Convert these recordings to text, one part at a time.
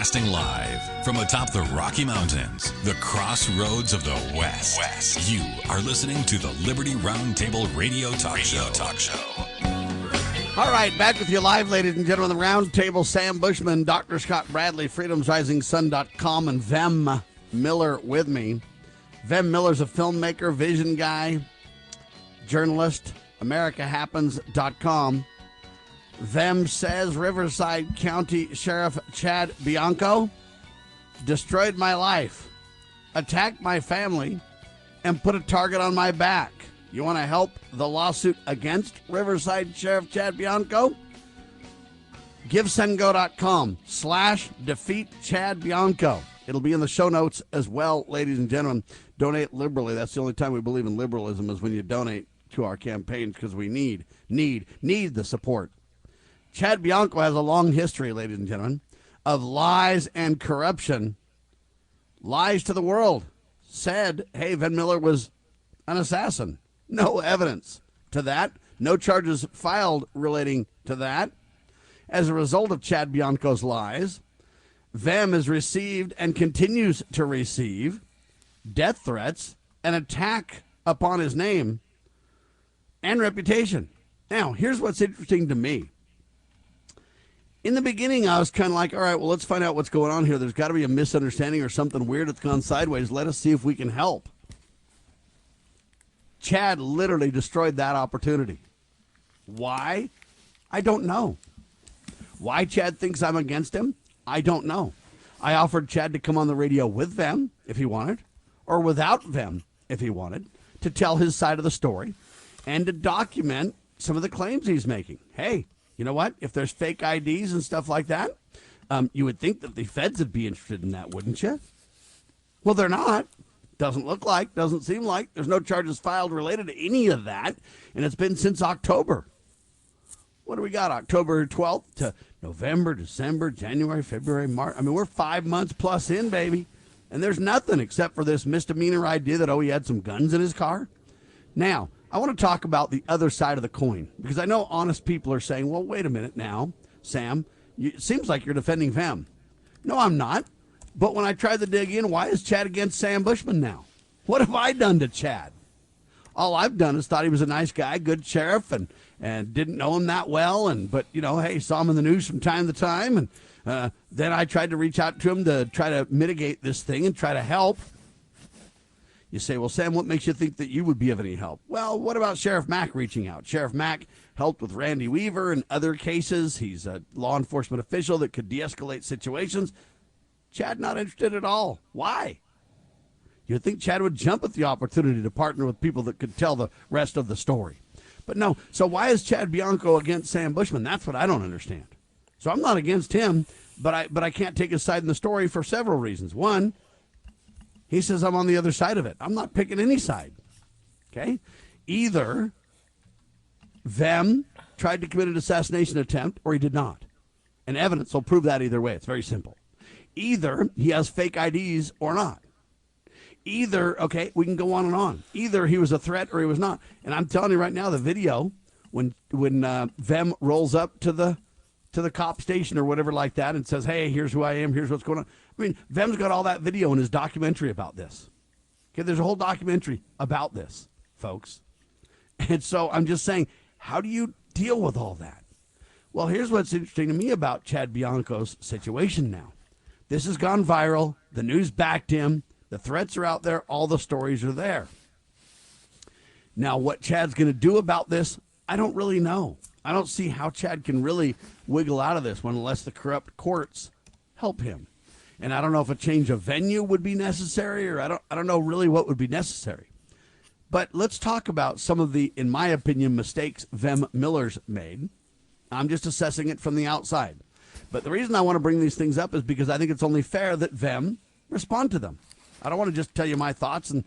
Broadcasting live from atop the Rocky Mountains, the crossroads of the West. You are listening to the Liberty Roundtable Radio Talk Show. All right, back with you live, ladies and gentlemen. The Roundtable, Sam Bushman, Dr. Scott Bradley, freedomsrisingsun.com, and Vem Miller with me. Vem Miller's a filmmaker, vision guy, journalist, AmericaHappens.com. Vem says Riverside County Sheriff Chad Bianco destroyed my life, attacked my family, and put a target on my back. You want to help the lawsuit against Riverside Sheriff Chad Bianco? GiveSendGo.com/defeat Chad Bianco. It'll be in the show notes as well, ladies and gentlemen. Donate liberally. That's the only time we believe in liberalism, is when you donate to our campaigns, because we need the support. Chad Bianco has a long history, ladies and gentlemen, of lies and corruption. Lies to the world. Said, hey, Vem Miller was an assassin. No evidence to that. No charges filed relating to that. As a result of Chad Bianco's lies, Vem has received and continues to receive death threats, an attack upon his name and reputation. Now, here's what's interesting to me. In the beginning, I was kind of like, all right, well, let's find out what's going on here. There's got to be a misunderstanding or something weird that's gone sideways. Let us see if we can help. Chad literally destroyed that opportunity. Why? I don't know. Why Chad thinks I'm against him? I don't know. I offered Chad to come on the radio with Vem if he wanted, or without Vem if he wanted, to tell his side of the story and to document some of the claims he's making. Hey, you know what? If there's fake IDs and stuff like that, you would think that the feds would be interested in that, wouldn't you? Well, they're not. Doesn't look like, doesn't seem like. There's no charges filed related to any of that, and it's been since October. What do we got? October 12th to November, December, January, February, March. I mean, we're 5 months plus in, baby, and there's nothing except for this misdemeanor idea that, he had some guns in his car. Now, I want to talk about the other side of the coin, because I know honest people are saying, well, wait a minute now, Sam, it seems like you're defending Vem. No, I'm not. But when I tried to dig in, why is Chad against Sam Bushman now? What have I done to Chad? All I've done is thought he was a nice guy, good sheriff, and didn't know him that well. But, hey, saw him in the news from time to time. And then I tried to reach out to him to try to mitigate this thing and try to help. You say, well, Sam, what makes you think that you would be of any help? Well, what about Sheriff Mack reaching out? Sheriff Mack helped with Randy Weaver and other cases. He's a law enforcement official that could de-escalate situations. Chad not interested at all. Why? You'd think Chad would jump at the opportunity to partner with people that could tell the rest of the story. But no. So why is Chad Bianco against Sam Bushman? That's what I don't understand. So I'm not against him, but I can't take his side in the story for several reasons. One, he says I'm on the other side of it. I'm not picking any side. Okay? Either Vem tried to commit an assassination attempt or he did not. And evidence will prove that either way. It's very simple. Either he has fake IDs or not. Either, okay, we can go on and on. Either he was a threat or he was not. And I'm telling you right now, the video, when Vem rolls up to the cop station or whatever like that and says, hey, here's who I am, here's what's going on. I mean, Vem's got all that video in his documentary about this. Okay, there's a whole documentary about this, folks. And so I'm just saying, how do you deal with all that? Well, here's what's interesting to me about Chad Bianco's situation now. This has gone viral. The news backed him. The threats are out there. All the stories are there. Now, what Chad's going to do about this, I don't really know. I don't see how Chad can really wiggle out of this one unless the corrupt courts help him. And I don't know if a change of venue would be necessary, or I don't know really what would be necessary. But let's talk about some of the, in my opinion, mistakes Vem Miller's made. I'm just assessing it from the outside. But the reason I want to bring these things up is because I think it's only fair that Vem respond to them. I don't want to just tell you my thoughts, and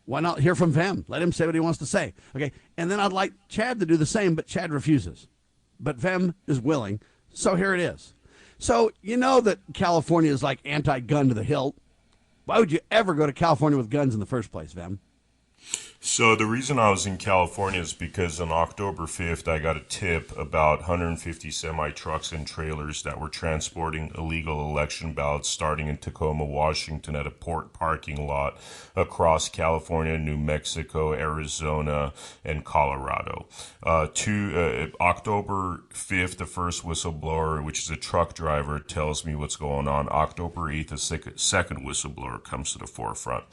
why not hear from Vem? Let him say what he wants to say. Okay, and then I'd like Chad to do the same, but Chad refuses. But Vem is willing, so here it is. So you know that California is like anti-gun to the hilt. Why would you ever go to California with guns in the first place, Vem? So the reason I was in California is because on October 5th, I got a tip about 150 semi-trucks and trailers that were transporting illegal election ballots starting in Tacoma, Washington at a port parking lot across California, New Mexico, Arizona, and Colorado. October 5th, the first whistleblower, which is a truck driver, tells me what's going on. October 8th, a second whistleblower comes to the forefront.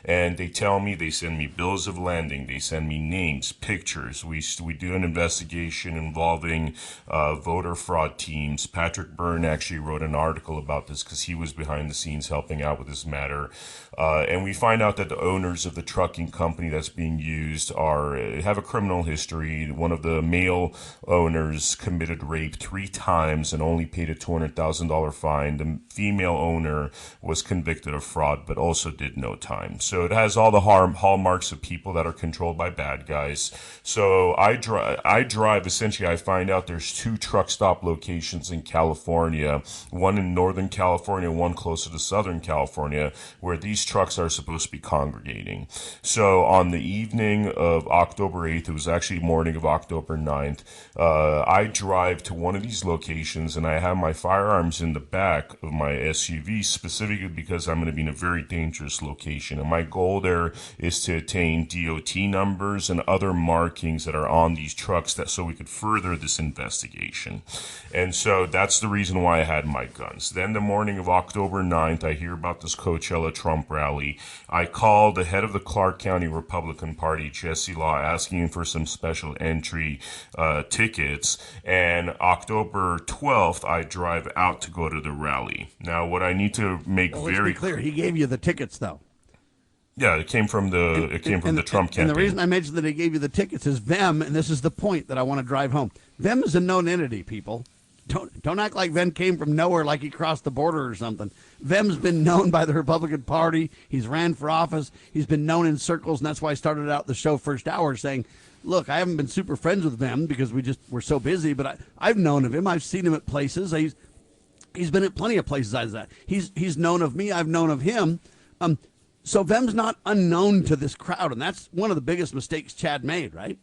And they tell me, they send me bills of landing. They send me names, pictures. We do an investigation involving voter fraud teams. Patrick Byrne actually wrote an article about this because he was behind the scenes helping out with this matter. And we find out that the owners of the trucking company that's being used have a criminal history. One of the male owners committed rape 3 times and only paid a $200,000 fine. The female owner was convicted of fraud but also did no time. So it has all the hallmarks of people that are controlled by bad guys. So I drive, essentially I find out there's 2 truck stop locations in California, one in Northern California, one closer to Southern California, where these trucks are supposed to be congregating. So on the evening of October 8th, it was actually morning of October 9th, I drive to one of these locations and I have my firearms in the back of my SUV specifically because I'm going to be in a very dangerous location. And my goal there is to attain DOT numbers and other markings that are on these trucks so we could further this investigation. And so that's the reason why I had my guns. Then the morning of October 9th, I hear about this Coachella Trump rally. I called the head of the Clark County Republican Party, Jesse Law, asking him for some special entry tickets. And October 12th, I drive out to go to the rally. Now, what I need to make very clear, he gave you the tickets, though. Yeah, it came from the Trump campaign. And the reason I mentioned that he gave you the tickets is Vem, and this is the point that I want to drive home. Vem is a known entity, people. Don't act like Vem came from nowhere, like he crossed the border or something. Vem's been known by the Republican Party. He's ran for office. He's been known in circles, and that's why I started out the show first hour saying, look, I haven't been super friends with Vem because we're so busy, but I've known of him. I've seen him at places. He's been at plenty of places as that. He's known of me. I've known of him. So Vem's not unknown to this crowd, and that's one of the biggest mistakes Chad made, right?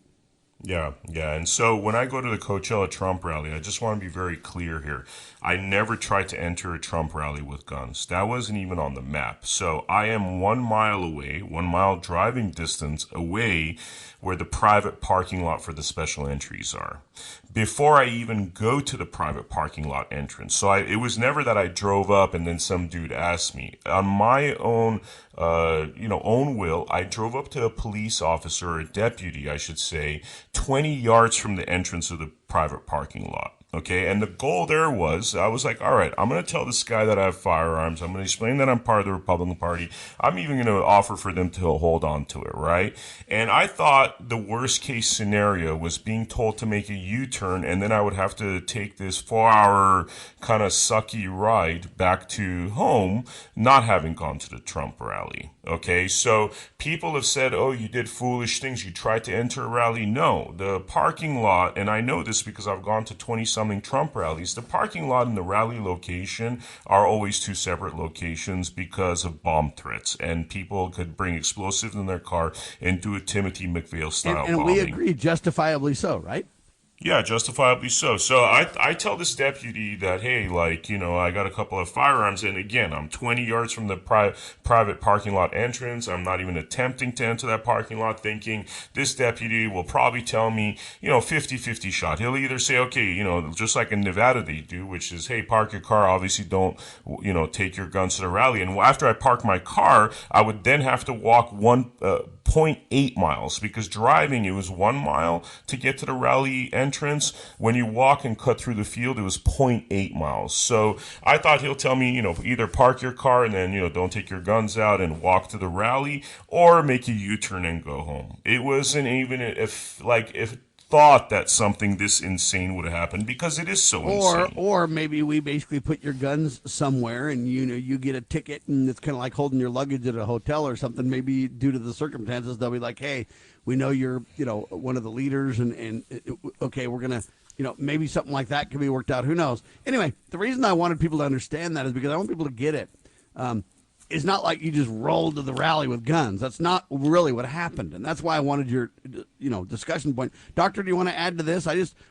Yeah. And so when I go to the Coachella Trump rally, I just want to be very clear here. I never tried to enter a Trump rally with guns. That wasn't even on the map. So I am 1 mile away, 1 mile driving distance away where the private parking lot for the special entries are. Before I even go to the private parking lot entrance. So it was never that I drove up and then some dude asked me. On my own, own will, I drove up to a police officer, or a deputy, I should say, 20 yards from the entrance of the private parking lot. Okay, and the goal there was, I was like, all right, I'm going to tell this guy that I have firearms. I'm going to explain that I'm part of the Republican Party. I'm even going to offer for them to hold on to it, right? And I thought the worst case scenario was being told to make a U-turn, and then I would have to take this 4-hour kind of sucky ride back to home, not having gone to the Trump rally. Okay, so people have said, oh, you did foolish things. You tried to enter a rally. No, the parking lot, and I know this because I've gone to 20-something Trump rallies, the parking lot and the rally location are always 2 separate locations because of bomb threats. And people could bring explosives in their car and do a Timothy McVeigh style bombing. And we agree, justifiably so, right? Yeah, justifiably so. So I tell this deputy that, hey, I got a couple of firearms. And again, I'm 20 yards from the private parking lot entrance. I'm not even attempting to enter that parking lot, thinking this deputy will probably tell me, 50-50 shot. He'll either say, okay, just like in Nevada they do, which is, hey, park your car. Obviously don't, take your guns to the rally. And after I park my car, I would then have to walk 0.8 miles because driving, it was 1 mile to get to the rally entrance. When you walk and cut through the field, it was 0.8 miles. So I thought he'll tell me, either park your car and then, don't take your guns out and walk to the rally, or make a U-turn and go home. It wasn't even if thought that something this insane would have happened because it is so insane. Or maybe we basically put your guns somewhere and you get a ticket and it's kind of like holding your luggage at a hotel or something. Maybe due to the circumstances, they'll be like, hey, we know you're one of the leaders and okay, we're going to maybe something like that can be worked out. Who knows? Anyway, the reason I wanted people to understand that is because I want people to get it. it's not like you just rolled to the rally with guns. That's not really what happened, and that's why I wanted your, discussion point. Doctor, do you want to add to this?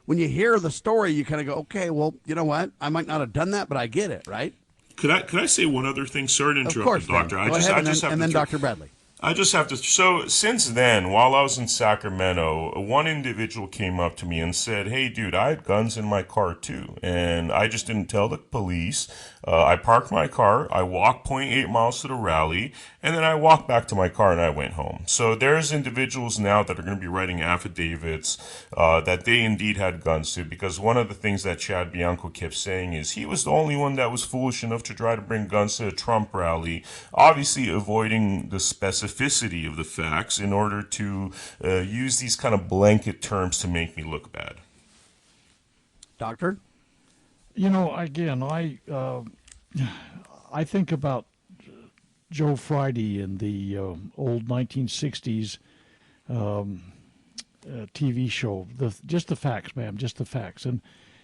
When you hear the story, you kind of go, okay, well, you know what? I might not have done that, but I get it, right? Could I say one other thing? Sorry to interrupt, of course, you, Doctor. Go ahead, and then Dr. Bradley. I just have to. So since then, while I was in Sacramento, one individual came up to me and said, "Hey, dude, I had guns in my car too, and I just didn't tell the police. I parked my car, I walked 0.8 miles to the rally, and then I walked back to my car and I went home." So there's individuals now that are going to be writing affidavits that they indeed had guns too, because one of the things that Chad Bianco kept saying is he was the only one that was foolish enough to try to bring guns to a Trump rally, obviously avoiding the specificity of the facts in order to use these kind of blanket terms to make me look bad. Doctor? Again, I think about Joe Friday in the old 1960s TV show. Just the facts, ma'am, just the facts. And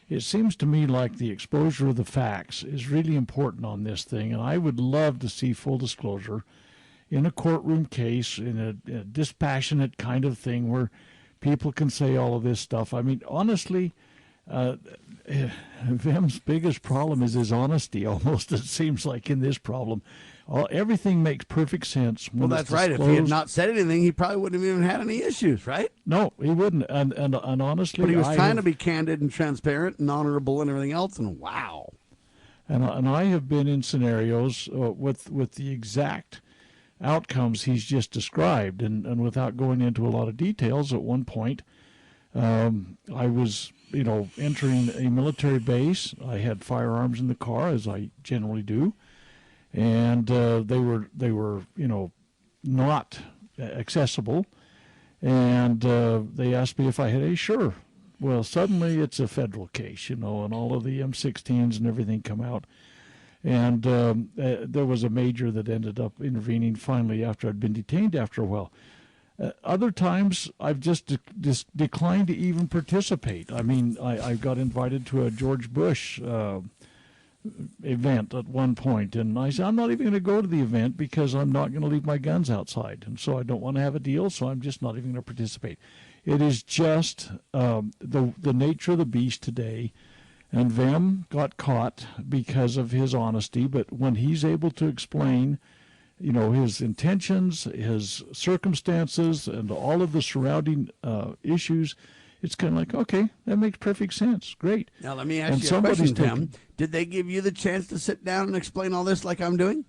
it seems to me like the exposure of the facts is really important on this thing, and I would love to see full disclosure in a courtroom case, in a dispassionate kind of thing where people can say all of this stuff. I mean, honestly, Vem's biggest problem is his honesty, almost, it seems like, in this problem. Everything makes perfect sense. Well, that's right. If he had not said anything, he probably wouldn't have even had any issues, right? No, he wouldn't. And honestly, but he was trying to be candid and transparent and honorable and everything else, and wow. And I have been in scenarios with the exact outcomes he's just described, and without going into a lot of details, at one point I was entering a military base. I had firearms in the car, as I generally do, and they were not accessible, and they asked me if I had a sure. Well, suddenly it's a federal case, and all of the M16s and everything come out. And there was a major that ended up intervening finally after I'd been detained after a while. Other times, I've just declined to even participate. I mean, I got invited to a George Bush event at one point, and I said, I'm not even going to go to the event because I'm not going to leave my guns outside. And so I don't want to have a deal, so I'm just not even going to participate. It is just the nature of the beast today. And Vem got caught because of his honesty, but when he's able to explain, his intentions, his circumstances, and all of the surrounding issues, it's kind of like, okay, that makes perfect sense. Great. Now, let me ask you a question, Tim. Did they give you the chance to sit down and explain all this like I'm doing?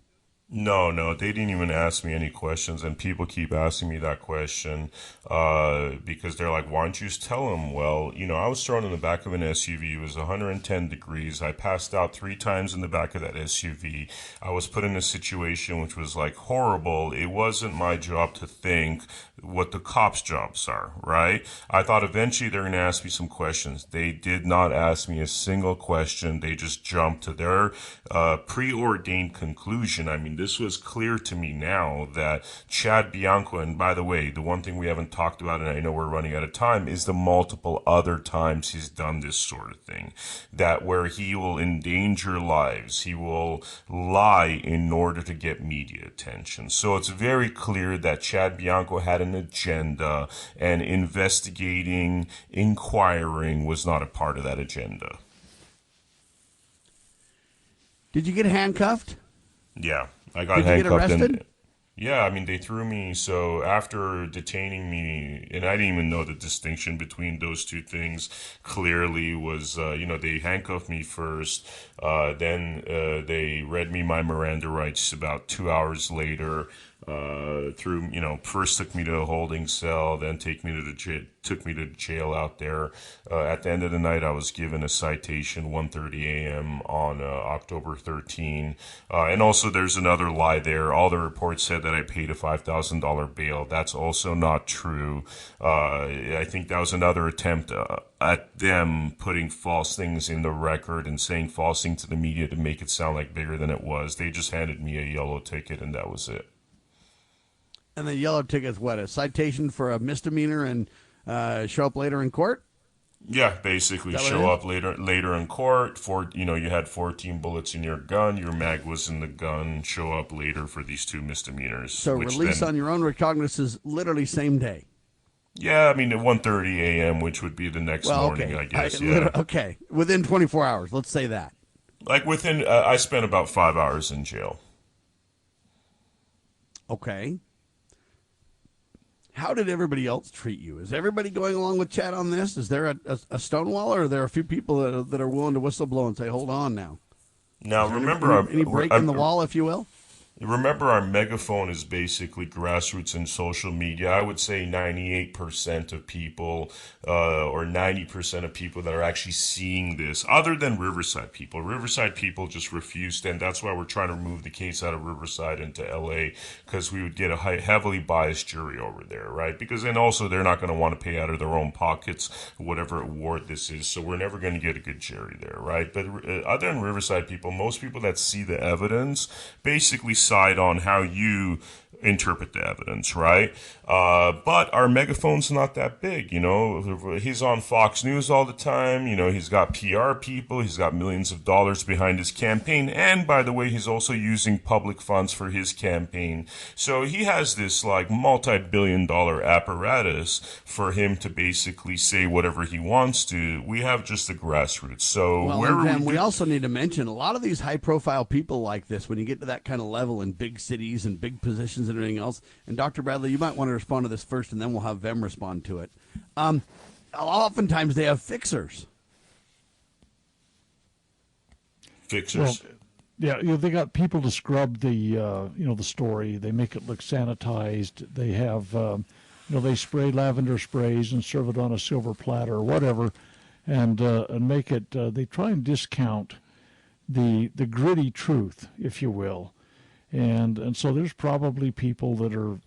No, they didn't even ask me any questions, and people keep asking me that question because they're like, why don't you just tell them? Well, I was thrown in the back of an SUV. It was 110 degrees. I passed out 3 times in the back of that SUV. I was put in a situation which was like horrible. It wasn't my job to think what the cops' jobs are, right? I thought eventually they're going to ask me some questions. They did not ask me a single question. They just jumped to their preordained conclusion. I mean, this was clear to me now that Chad Bianco, and by the way, the one thing we haven't talked about, and I know we're running out of time, is the multiple other times he's done this sort of thing, that where he will endanger lives, he will lie in order to get media attention. So it's very clear that Chad Bianco had an agenda, and investigating, inquiring was not a part of that agenda. Did you get handcuffed? Yeah, I got handcuffed. Did you get arrested? Yeah, I mean, they threw me. So after detaining me, and I didn't even know the distinction between those two things clearly was, they handcuffed me first. Then they read me my Miranda rights about 2 hours later. First took me to a holding cell, then took me to jail out there. At the end of the night, I was given a citation, 1:30 a.m. on October 13. And also there's another lie there. All the reports said that I paid a $5,000 bail. That's also not true. I think that was another attempt at them putting false things in the record and saying false things to the media to make it sound like bigger than it was. They just handed me a yellow ticket, and that was it. And the yellow ticket's what? A citation for a misdemeanor and show up later in court? Yeah, basically Is that what show it up later in court. You had 14 bullets in your gun. Your mag was in the gun. Show up later for these 2 misdemeanors. So which release then, on your own recognizance is literally same day. yeah, I mean at 1:30 a.m., which would be the next Well, morning, okay. I guess. Yeah, Okay. Within 24 hours, let's say that. like within. I spent about 5 hours in jail. Okay. How did everybody else treat you? Is everybody going along with Chad on this? Is there a Stonewall, or are there a few people that are willing to whistleblow and say, hold on now? Now, remember, Any break in the wall, if you will? Remember, our megaphone is basically grassroots and social media. I would say 98% of people, or 90% of people that are actually seeing this, other than Riverside people. Riverside people just refused, and that's why we're trying to remove the case out of Riverside into LA, because we would get a heavily biased jury over there, right? Because then also they're not going to want to pay out of their own pockets whatever award this is, so we're never going to get a good jury there, right? But other than Riverside people, most people that see the evidence basically side on how you interpret the evidence, right? But our megaphone's not that big, He's on Fox News all the time. He's got PR people. He's got millions of dollars behind his campaign. And by the way, he's also using public funds for his campaign. So he has this like multi-billion-dollar apparatus for him to basically say whatever he wants to. We have just the grassroots. So we also need to mention a lot of these high-profile people like this, when you get to that kind of level in big cities and big positions and everything else. And Dr. Bradley, you might want to respond to this first, and then we'll have Vem respond to it. Oftentimes they have fixers. Fixers. Well, yeah, they got people to scrub the the story. They make it look sanitized. They have they spray lavender sprays and serve it on a silver platter or whatever, and make it. They try and discount the gritty truth, if you will. And so there's probably people that are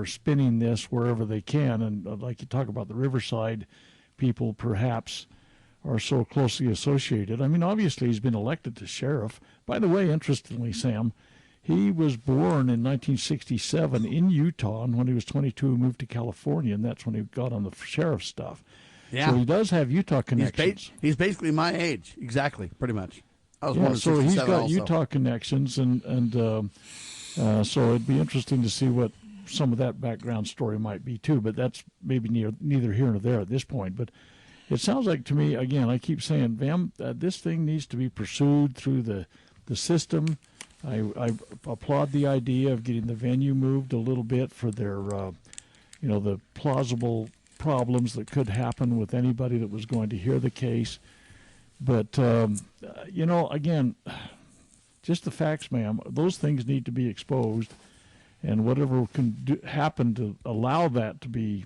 spinning this wherever they can, and like you talk about the Riverside people, perhaps are so closely associated. I mean, obviously he's been elected to sheriff. By the way, interestingly, Sam, he was born in 1967 in Utah, and when he was 22, he moved to California, and that's when he got on the sheriff stuff. Yeah. So he does have Utah connections. He's basically my age, exactly, pretty much. I was born in so he's 67 got also. Utah connections, and so it'd be interesting to see what some of that background story might be too. But that's maybe neither here nor there at this point. But it sounds like to me, again, I keep saying, Vem, this thing needs to be pursued through the system. I applaud the idea of getting the venue moved a little bit for their, the plausible problems that could happen with anybody that was going to hear the case. But, again, just the facts, ma'am, those things need to be exposed, and whatever can happen to allow that to be,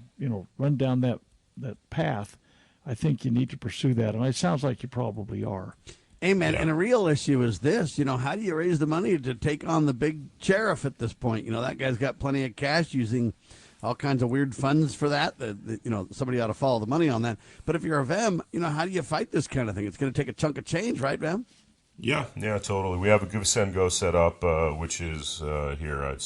run down that path, I think you need to pursue that, and it sounds like you probably are. Amen. Yeah. And a real issue is this, how do you raise the money to take on the big sheriff at this point? That guy's got plenty of cash using all kinds of weird funds for that. Somebody ought to follow the money on that. But if you're a Vem, how do you fight this kind of thing? It's going to take a chunk of change, right, Vem? Yeah, totally. We have a Give, Send, Go set up, which is here.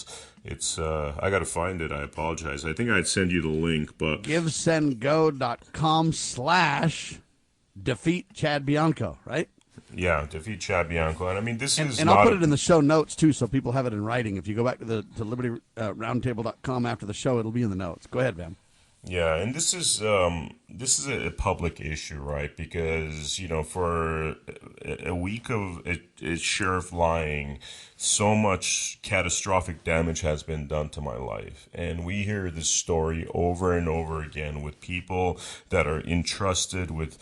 It's I got to find it. I apologize. I think I'd send you the link, but GiveSendGo.com/defeat Chad Bianco, right? Yeah, defeat Chad Bianco. And I mean, this is and I'll put it in the show notes, too, so people have it in writing. If you go back to LibertyRoundtable.com after the show, it'll be in the notes. Go ahead, Vem. Yeah, and this is a public issue, right? Because for a week of a sheriff lying, so much catastrophic damage has been done to my life, and we hear this story over and over again with people that are entrusted with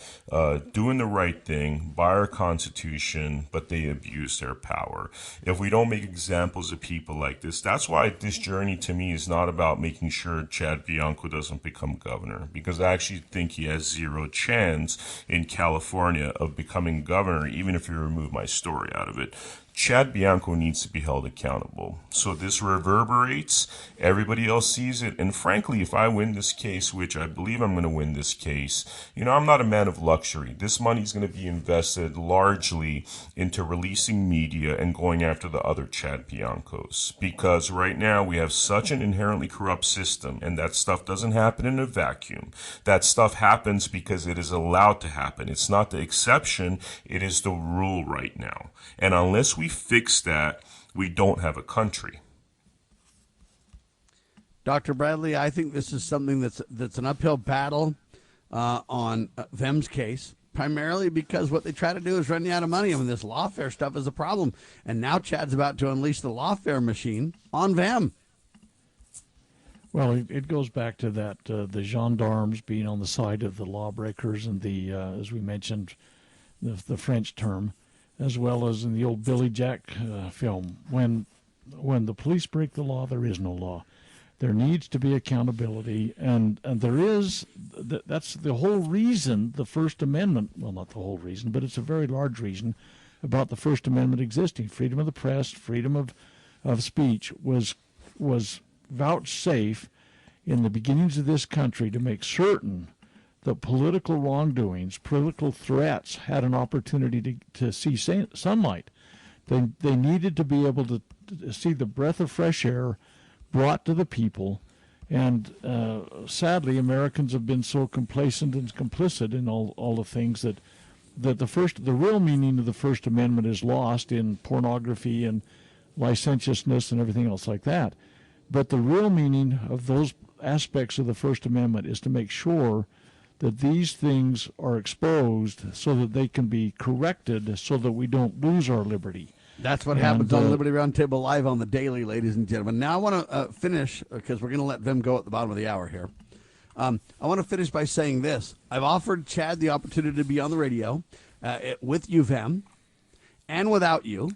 doing the right thing by our Constitution, but they abuse their power. If we don't make examples of people like this, that's why this journey to me is not about making sure Chad Bianco doesn't become governor, because I actually think he has zero chance in California of becoming governor, even if you remove my story out of it. Chad Bianco needs to be held accountable. So this reverberates, everybody else sees it, and frankly, if I win this case, which I believe I'm going to win this case, I'm not a man of luxury. This money is going to be invested largely into releasing media and going after the other Chad Biancos. Because right now we have such an inherently corrupt system, and that stuff doesn't happen in a vacuum. That stuff happens because it is allowed to happen. It's not the exception, it is the rule right now. And unless we fix that, we don't have a country. Dr. Bradley, I think this is something that's an uphill battle on Vem's case, primarily because what they try to do is run you out of money. I mean, this lawfare stuff is a problem. And now Chad's about to unleash the lawfare machine on Vem. Well, it goes back to that, the gendarmes being on the side of the lawbreakers and the, as we mentioned, the French term, as well as in the old Billy Jack film. When the police break the law, there is no law. There needs to be accountability, and there is. That's the whole reason the First Amendment, well, not the whole reason, but it's a very large reason about the First Amendment existing. Freedom of the press, freedom of speech was vouchsafed in the beginnings of this country to make certain that political wrongdoings, political threats had an opportunity to see sunlight. They needed to be able to see the breath of fresh air brought to the people. And sadly, Americans have been so complacent and complicit in all the things that the real meaning of the First Amendment is lost in pornography and licentiousness and everything else like that. But the real meaning of those aspects of the First Amendment is to make sure that these things are exposed so that they can be corrected so that we don't lose our liberty. That's what happens on Liberty Roundtable Live on the daily, ladies and gentlemen. Now I want to finish, because we're going to let Vem go at the bottom of the hour here. I want to finish by saying this. I've offered Chad the opportunity to be on the radio with you, Vem, and without you.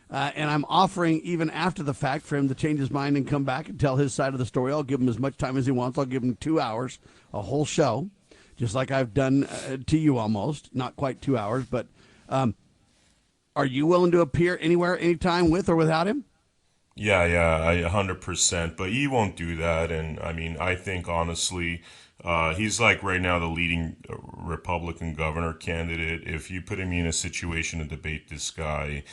And I'm offering, even after the fact, for him to change his mind and come back and tell his side of the story. I'll give him as much time as he wants. I'll give him 2 hours, a whole show, just like I've done to you almost. Not quite 2 hours, but are you willing to appear anywhere, anytime, with or without him? Yeah, 100%. But he won't do that. And, I mean, I think, honestly, he's like right now the leading Republican governor candidate. If you put him in a situation to debate this guy,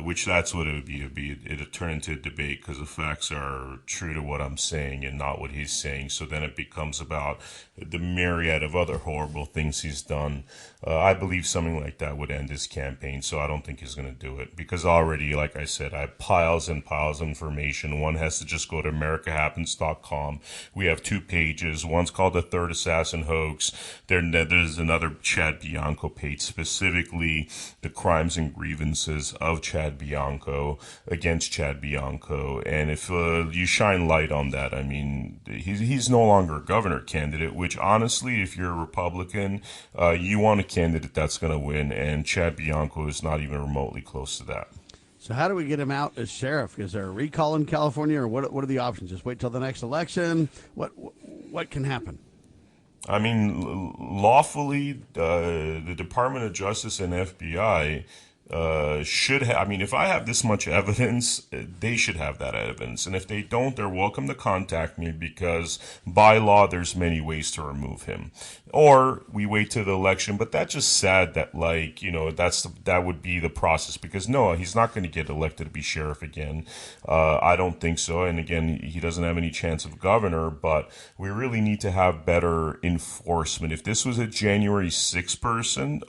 which that's what it would be, it'd turn into a debate because the facts are true to what I'm saying and not what he's saying. So then it becomes about the myriad of other horrible things he's done. I believe something like that would end his campaign. So I don't think he's going to do it because already, like I said, I have piles and piles of information. One has to just go to AmericaHappens.com. We have 2 pages. One's called The Third Assassin Hoax. There's another Chad Bianco page, specifically the crimes and grievances of Chad Bianco against Chad Bianco. And if you shine light on that, I mean, he's no longer a governor candidate, which honestly, if you're a Republican, you want a candidate that's going to win. And Chad Bianco is not even remotely close to that. So how do we get him out as sheriff? Is there a recall in California, or what are the options? Just wait till the next election? What can happen? I mean, lawfully, the Department of Justice and FBI should have. I mean, if I have this much evidence, they should have that evidence. And if they don't, they're welcome to contact me because by law, there's many ways to remove him. Or we wait till the election, but that's just sad that, like, you know, that would be the process because no, he's not going to get elected to be sheriff again. I don't think so. And again, he doesn't have any chance of governor, but we really need to have better enforcement. If this was a January 6th person,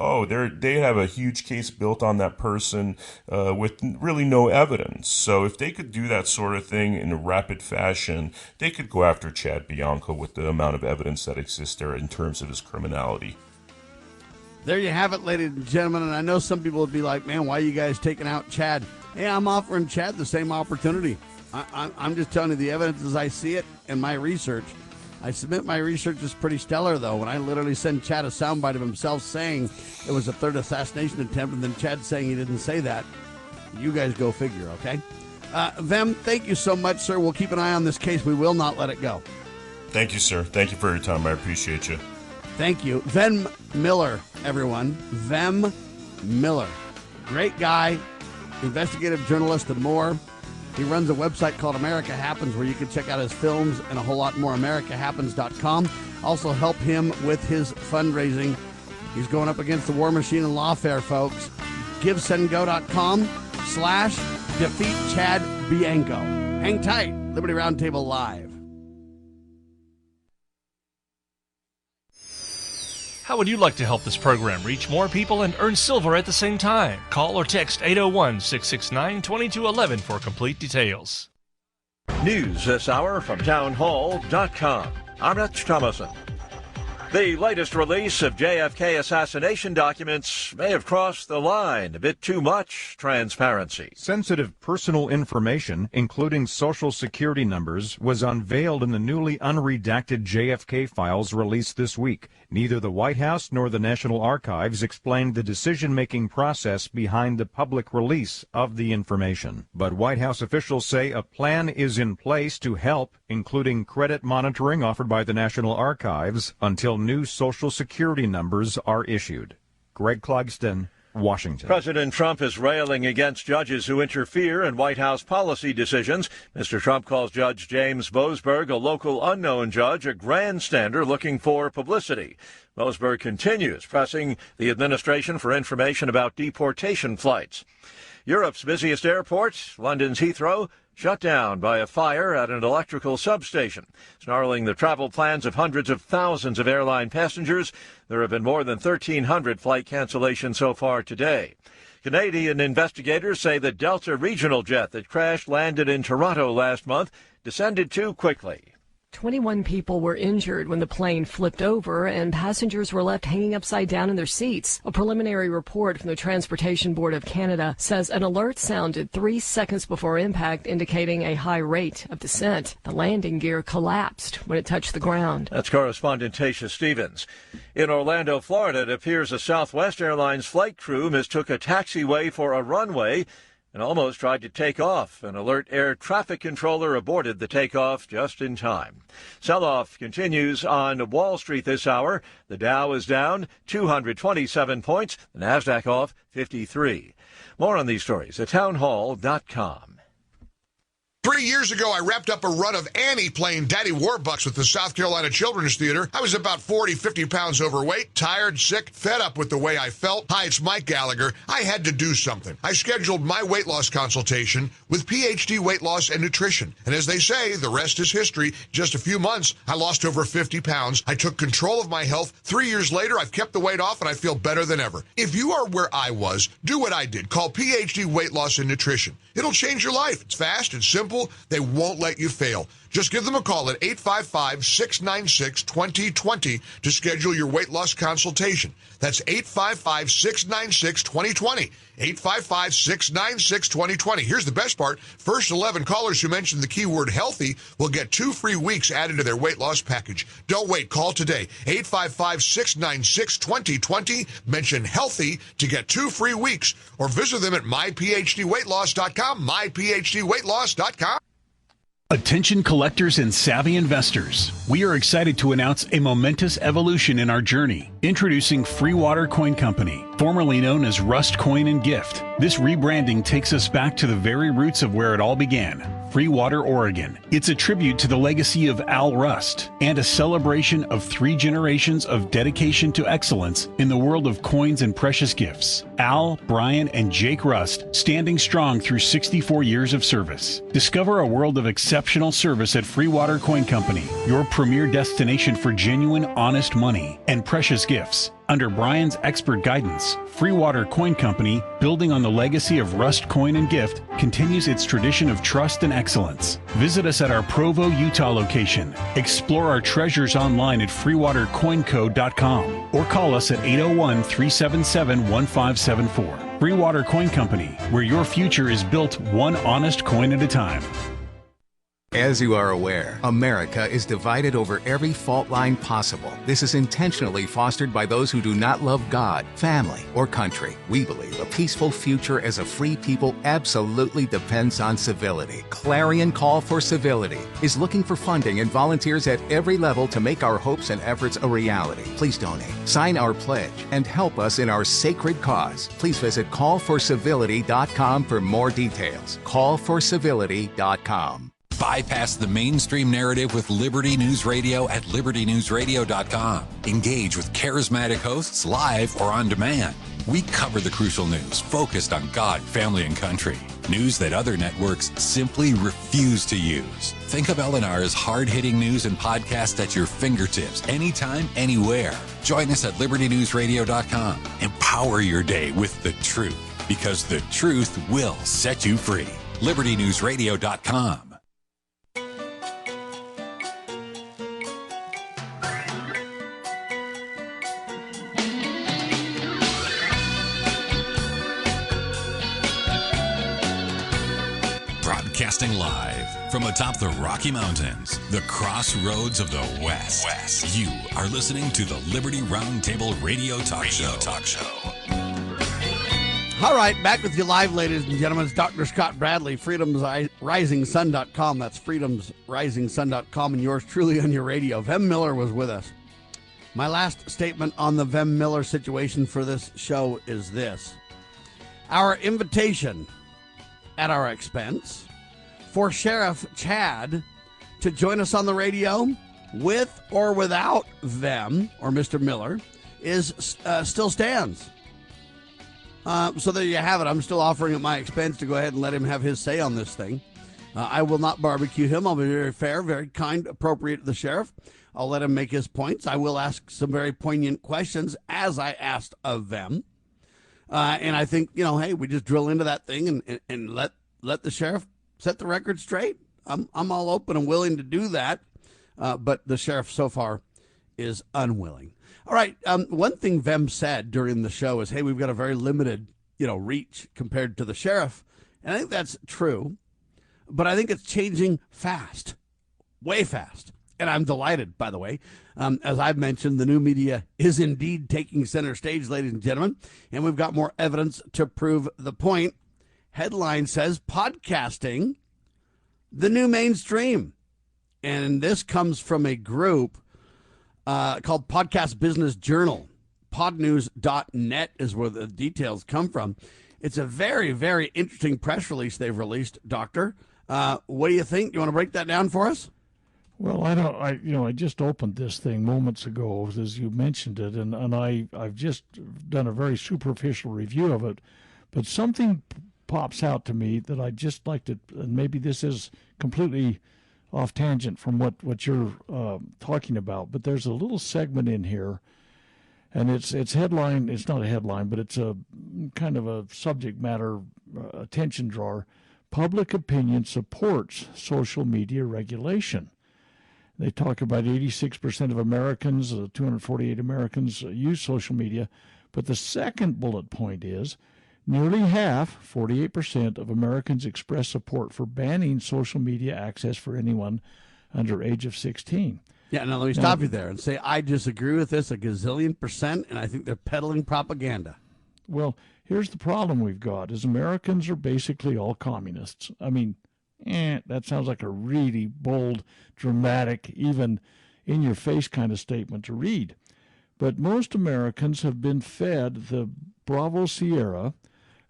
they have a huge case built on that person with really no evidence. So if they could do that sort of thing in a rapid fashion, they could go after Chad Bianco with the amount of evidence that exists there in terms of his criminality. There you have it, ladies and gentlemen. And I know some people would be like, man, why are you guys taking out Chad? Hey, I'm offering Chad the same opportunity. I'm just telling you the evidence as I see it and my research. I submit my research is pretty stellar, though, when I literally send Chad a soundbite of himself saying it was a third assassination attempt, and then Chad saying he didn't say that. You guys go figure, okay? Vem, thank you so much, sir. We'll keep an eye on this case. We will not let it go. Thank you, sir. Thank you for your time. I appreciate you. Thank you. Vem Miller, everyone. Vem Miller. Great guy. investigative journalist, and more. He runs a website called America Happens where you can check out his films and a whole lot more, americahappens.com. Also help him with his fundraising. He's going up against the war machine and lawfare, folks. GiveSendGo.com/defeat Chad Bianco. Hang tight. Liberty Roundtable Live. How would you like to help this program reach more people and earn silver at the same time? Call or text 801-669-2211 for complete details. News this hour from townhall.com. I'm Rich Thomason. The latest release of JFK assassination documents may have crossed the line. A bit too much transparency. Sensitive personal information, including Social Security numbers, was unveiled in the newly unredacted JFK files released this week. Neither the White House nor the National Archives explained the decision-making process behind the public release of the information. But White House officials say a plan is in place to help, including credit monitoring offered by the National Archives, until new Social Security numbers are issued. Greg Clugston, Washington. President Trump is railing against judges who interfere in White House policy decisions. Mr. Trump calls Judge James Boasberg, a local unknown judge, a grandstander looking for publicity. Boasberg continues pressing the administration for information about deportation flights. Europe's busiest airport, London's Heathrow, shut down by a fire at an electrical substation, snarling the travel plans of hundreds of thousands of airline passengers. There have been more than 1,300 flight cancellations so far today. Canadian investigators say the Delta regional jet that crashed landed in Toronto last month descended too quickly. 21 people were injured when the plane flipped over and passengers were left hanging upside down in their seats. A preliminary report from the Transportation Board of Canada says an alert sounded 3 seconds before impact, indicating a high rate of descent. The landing gear collapsed when it touched the ground. That's correspondent Tasha Stevens. In Orlando, Florida, it appears a Southwest Airlines flight crew mistook a taxiway for a runway and almost tried to take off. An alert air traffic controller aborted the takeoff just in time. Sell-off continues on Wall Street this hour. The Dow is down 227 points. The Nasdaq off 53. More on these stories at townhall.com. 3 years ago, I wrapped up a run of Annie playing Daddy Warbucks with the South Carolina Children's Theater. I was about 50 pounds overweight, tired, sick, fed up with the way I felt. Hi, it's Mike Gallagher. I had to do something. I scheduled my weight loss consultation with PhD Weight Loss and Nutrition. And as they say, the rest is history. Just a few months, I lost over 50 pounds. I took control of my health. 3 years later, I've kept the weight off and I feel better than ever. If you are where I was, do what I did. Call PhD Weight Loss and Nutrition. It'll change your life. It's fast, it's simple. They won't let you fail. Just give them a call at 855-696-2020 to schedule your weight loss consultation. That's 855-696-2020. 855-696-2020. Here's the best part. First 11 callers who mention the keyword healthy will get 2 free weeks added to their weight loss package. Don't wait. Call today. 855-696-2020. Mention healthy to get 2 free weeks. Or visit them at myphdweightloss.com. myphdweightloss.com. Attention collectors and savvy investors. We are excited to announce a momentous evolution in our journey. Introducing Free Water Coin Company, formerly known as Rust Coin and Gift. This rebranding takes us back to the very roots of where it all began. Free Water, Oregon. It's a tribute to the legacy of Al Rust and a celebration of 3 generations of dedication to excellence in the world of coins and precious gifts. Al, Brian, and Jake Rust standing strong through 64 years of service. Discover a world of exceptional service at Free Water Coin Company, your premier destination for genuine, honest money and precious gifts. Under Brian's expert guidance, Free Water Coin Company, building on the legacy of Rust Coin and Gift, continues its tradition of trust and excellence. Visit us at our Provo, Utah location. Explore our treasures online at freewatercoinco.com or call us at 801-377-1574. Free Water Coin Company, where your future is built one honest coin at a time. As you are aware, America is divided over every fault line possible. This is intentionally fostered by those who do not love God, family, or country. We believe a peaceful future as a free people absolutely depends on civility. Clarion Call for Civility is looking for funding and volunteers at every level to make our hopes and efforts a reality. Please donate, sign our pledge, and help us in our sacred cause. Please visit callforcivility.com for more details. Callforcivility.com. Bypass the mainstream narrative with Liberty News Radio at libertynewsradio.com. Engage with charismatic hosts live or on demand. We cover the crucial news focused on God, family, and country. News that other networks simply refuse to use. Think of LNR's hard-hitting news and podcast at your fingertips, anytime, anywhere. Join us at libertynewsradio.com. Empower your day with the truth, because the truth will set you free. libertynewsradio.com. Broadcasting live from atop the Rocky Mountains, the crossroads of the West. You are listening to the Liberty Roundtable Radio Talk Show. All right, back with you live, ladies and gentlemen. It's Dr. Scott Bradley, freedomsrisingsun.com. That's freedomsrisingsun.com, and yours truly on your radio. Vem Miller was with us. My last statement on the Vem Miller situation for this show is this. Our invitation at our expense for Sheriff Chad to join us on the radio with or without them or Mr. Miller is still stands. So there you have it. I'm still offering at my expense to go ahead and let him have his say on this thing. I will not barbecue him. I'll be very fair, very kind, appropriate to the sheriff. I'll let him make his points. I will ask some very poignant questions as I asked of them. And I think, hey, we just drill into that thing and let the sheriff set the record straight. I'm all open and willing to do that. But the sheriff so far is unwilling. All right. One thing Vem said during the show is, hey, we've got a very limited, reach compared to the sheriff. And I think that's true. But I think it's changing fast, way fast. And I'm delighted, by the way. As I've mentioned, the new media is indeed taking center stage, ladies and gentlemen. And we've got more evidence to prove the point. Headline says, podcasting, the new mainstream. And this comes from a group called Podcast Business Journal. Podnews.net is where the details come from. It's a very, very interesting press release they've released, Doctor. What do you think? You want to break that down for us? Well, I just opened this thing moments ago, as you mentioned it, and I've just done a very superficial review of it, but something pops out to me that I'd just like to, and maybe this is completely off tangent from what you're talking about, but there's a little segment in here, and it's headline, it's not a headline, but it's a kind of a subject matter attention drawer. Public opinion supports social media regulation. They talk about 86% of Americans, 248 Americans use social media, but the second bullet point is nearly half, 48% of Americans express support for banning social media access for anyone under age of 16. Yeah, now let me stop you there and say I disagree with this a gazillion %, and I think they're peddling propaganda. Well, here's the problem we've got, is Americans are basically all communists. I mean, that sounds like a really bold, dramatic, even in-your-face kind of statement to read. But most Americans have been fed the Bravo Sierra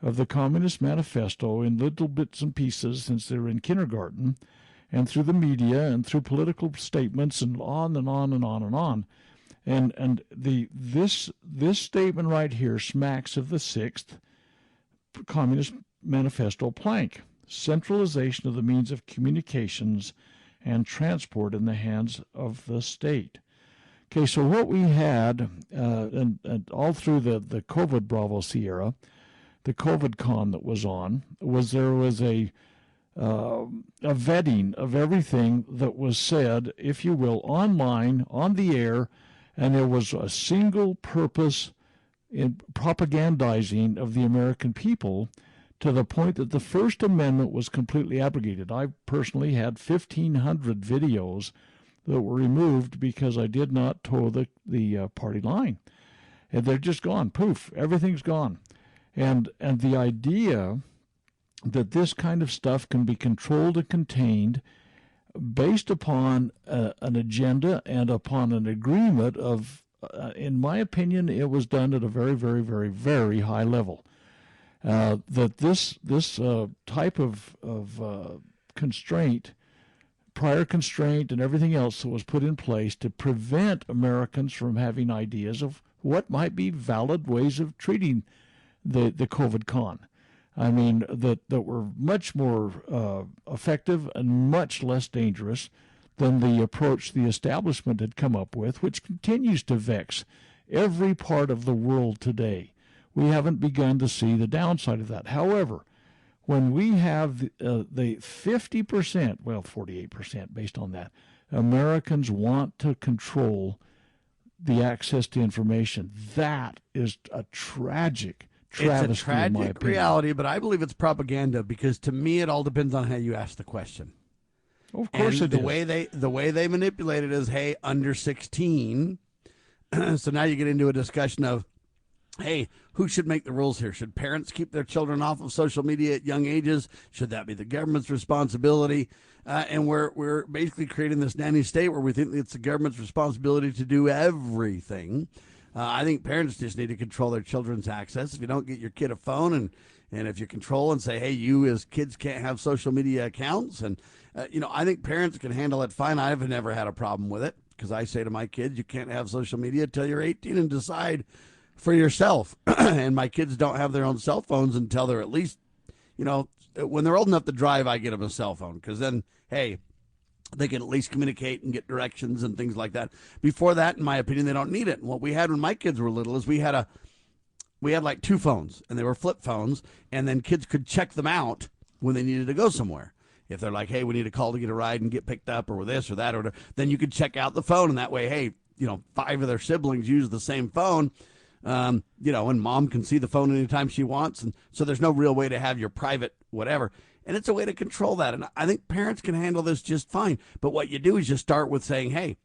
of the Communist Manifesto in little bits and pieces since they were in kindergarten, and through the media and through political statements and on and on and on and on. And this statement right here smacks of the 6th Communist Manifesto plank: centralization of the means of communications and transport in the hands of the state. Okay, so what we had, and all through the COVID Bravo Sierra, the COVID con that was on, there was a vetting of everything that was said, if you will, online, on the air, and there was a single purpose in propagandizing of the American people to the point that the First Amendment was completely abrogated. I personally had 1,500 videos that were removed because I did not toe the party line. And they're just gone. Poof, everything's gone. And the idea that this kind of stuff can be controlled and contained based upon an agenda and upon an agreement of, in my opinion, it was done at a very, very, very, very high level. That this type of constraint, prior constraint and everything else that was put in place to prevent Americans from having ideas of what might be valid ways of treating the COVID con. I mean, that were much more effective and much less dangerous than the approach the establishment had come up with, which continues to vex every part of the world today. We haven't begun to see the downside of that. However, when we have the 50%, well, 48% based on that, Americans want to control the access to information. That is a tragic travesty, it's a tragic in my opinion. reality, but I believe it's propaganda because to me it all depends on how you ask the question. Of course, and it is. The way they manipulate it is, hey, under 16. So now you get into a discussion of, hey, who should make the rules here? Should parents keep their children off of social media at young ages? Should that be the government's responsibility? And we're basically creating this nanny state where we think it's the government's responsibility to do everything. I think parents just need to control their children's access. If you don't get your kid a phone and if you control and say, hey, you as kids can't have social media accounts. And, I think parents can handle it fine. I've never had a problem with it because I say to my kids, you can't have social media until you're 18 and decide for yourself. And my kids don't have their own cell phones until they're at least, when they're old enough to drive, I get them a cell phone because then, hey, they can at least communicate and get directions and things like that. Before that, in my opinion, they don't need it. And what we had when my kids were little is we had like 2 phones, and they were flip phones, and then kids could check them out when they needed to go somewhere. If they're like, hey, we need a call to get a ride and get picked up or this or that, or then you could check out the phone, and that way, hey, 5 of their siblings use the same phone, and mom can see the phone anytime she wants, and so there's no real way to have your private whatever. And it's a way to control that. And I think parents can handle this just fine. But what you do is you start with saying, hey,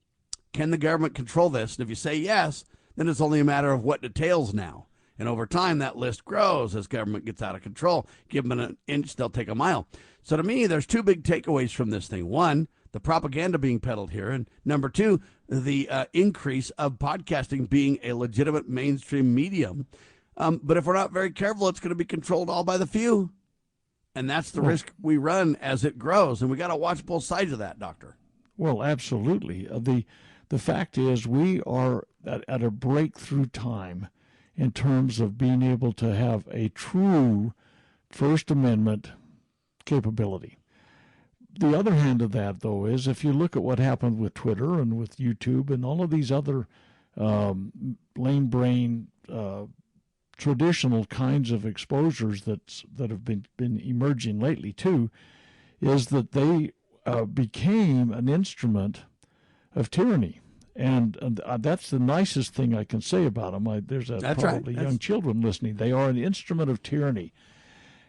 can the government control this? And if you say yes, then it's only a matter of what details now. And over time, that list grows as government gets out of control. Give them an inch, they'll take a mile. So to me, there's 2 big takeaways from this thing. 1, the propaganda being peddled here. And number 2, the increase of podcasting being a legitimate mainstream medium. But if we're not very careful, it's going to be controlled all by the few. And that's the risk we run as it grows. And we got to watch both sides of that, Doctor. Well, absolutely. The fact is we are at a breakthrough time in terms of being able to have a true First Amendment capability. The other hand of that, though, is if you look at what happened with Twitter and with YouTube and all of these other lame brain traditional kinds of exposures that have been emerging lately too, is that they became an instrument of tyranny, and that's the nicest thing I can say about them. There's probably young children listening. They are an instrument of tyranny,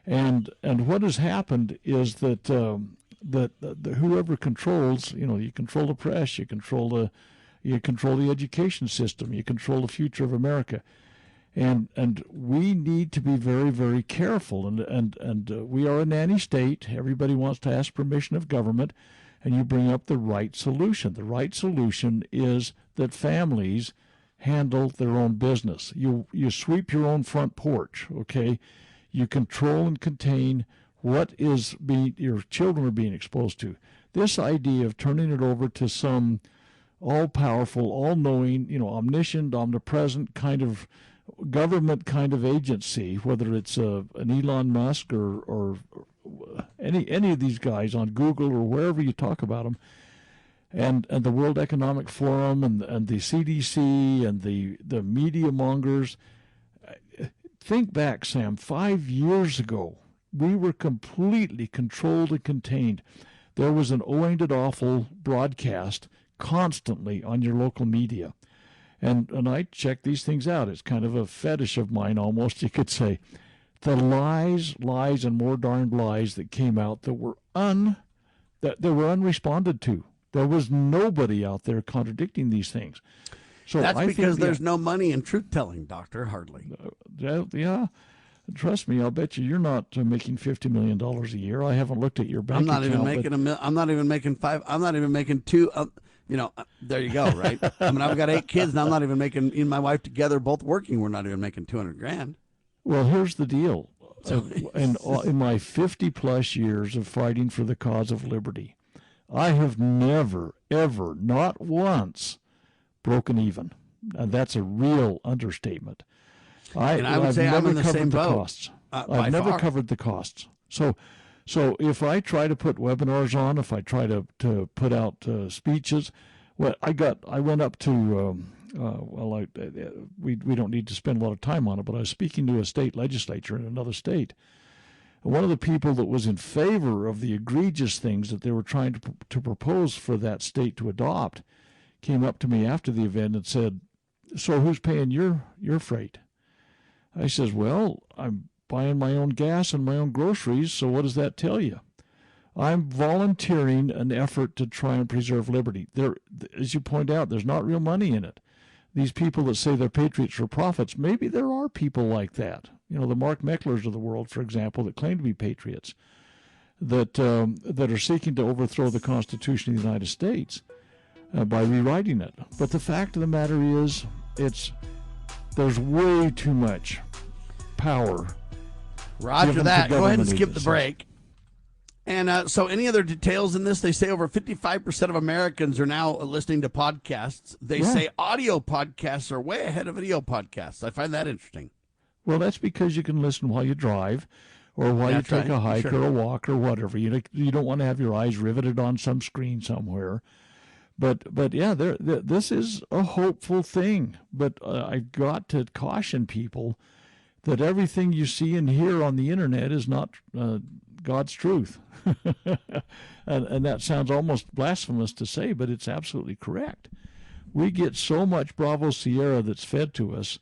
and what has happened is that whoever controls, you control the press, you control the education system, you control the future of America. And we need to be very, very careful. And we are a nanny state. Everybody wants to ask permission of government, and you bring up the right solution. The right solution is that families handle their own business. You sweep your own front porch, okay? You control and contain what your children are being exposed to. This idea of turning it over to some all-powerful, all-knowing, omniscient, omnipresent kind of government kind of agency, whether it's an Elon Musk or any of these guys on Google or wherever you talk about them, and the World Economic Forum and the CDC and the media mongers. Think back, Sam, 5 years ago, we were completely controlled and contained. There was an Ain't It Awful broadcast constantly on your local media. And I check these things out. It's kind of a fetish of mine almost, you could say. the lies, and more darned lies that came out that were unresponded to. There was nobody out there contradicting these things. So that's I because think there's no money in truth-telling, Doctor, hardly. Yeah. Trust me, I'll bet you're not making $50 million a year. I haven't looked at your bank account. I'm not even making five. I'm not even making two. There you go, right? I mean, I've got 8 kids, and I'm not even making. Me and my wife together, both working, we're not even making $200,000. Well, here's the deal. In my 50-plus years of fighting for the cause of liberty, I have never, ever, not once, broken even. And that's a real understatement. I would say I'm in the same boat. I've never covered the costs. So if I try to put webinars on, if I try to put out speeches, I went up to we don't need to spend a lot of time on it, but I was speaking to a state legislature in another state. One of the people that was in favor of the egregious things that they were trying to propose for that state to adopt came up to me after the event and said, "So who's paying your freight?" I says, "Well, I'm buying my own gas and my own groceries, so what does that tell you?" I'm volunteering an effort to try and preserve liberty. There, as you point out, there's not real money in it. These people that say they're patriots for profits, maybe there are people like that. The Mark Mecklers of the world, for example, that claim to be patriots, that are seeking to overthrow the Constitution of the United States by rewriting it. But the fact of the matter is, there's way too much power. Roger that. Go ahead and skip the break. And so any other details in this? They say over 55% of Americans are now listening to podcasts. They say audio podcasts are way ahead of video podcasts. I find that interesting. Well, that's because you can listen while you drive or while you take a hike or a walk or whatever. You don't want to have your eyes riveted on some screen somewhere. But yeah, this is a hopeful thing. But I've got to caution people that everything you see and hear on the internet is not God's truth. and that sounds almost blasphemous to say, but it's absolutely correct. We get so much Bravo Sierra that's fed to us.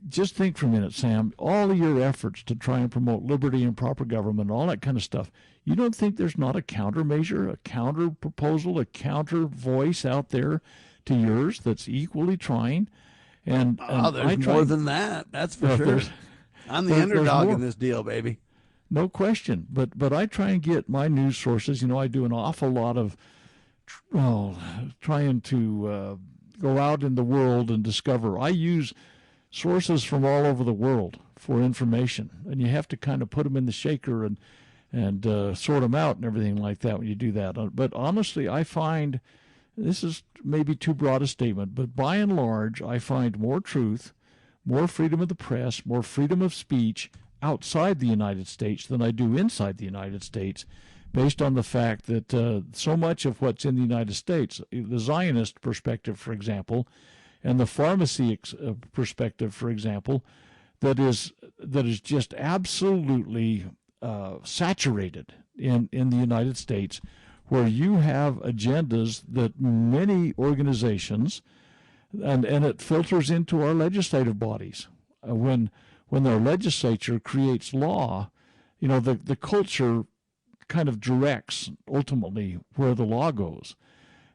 Just think for a minute, Sam, all of your efforts to try and promote liberty and proper government, all that kind of stuff, you don't think there's not a countermeasure, a counter proposal, a counter voice out there to yours that's equally trying? And there's more than that. That's for sure. I'm the underdog in this deal, baby. No question. But I try and get my news sources. I do an awful lot of trying to go out in the world and discover. I use sources from all over the world for information, and you have to kind of put them in the shaker and sort them out and everything like that when you do that. But honestly, I find, this is maybe too broad a statement, but by and large, I find more truth, more freedom of the press, more freedom of speech outside the United States than I do inside the United States, based on the fact that so much of what's in the United States, the Zionist perspective, for example, and the pharmacy perspective, for example, that is just absolutely saturated in the United States, where you have agendas that many organizations, and it filters into our legislative bodies. When their legislature creates law, the culture kind of directs ultimately where the law goes.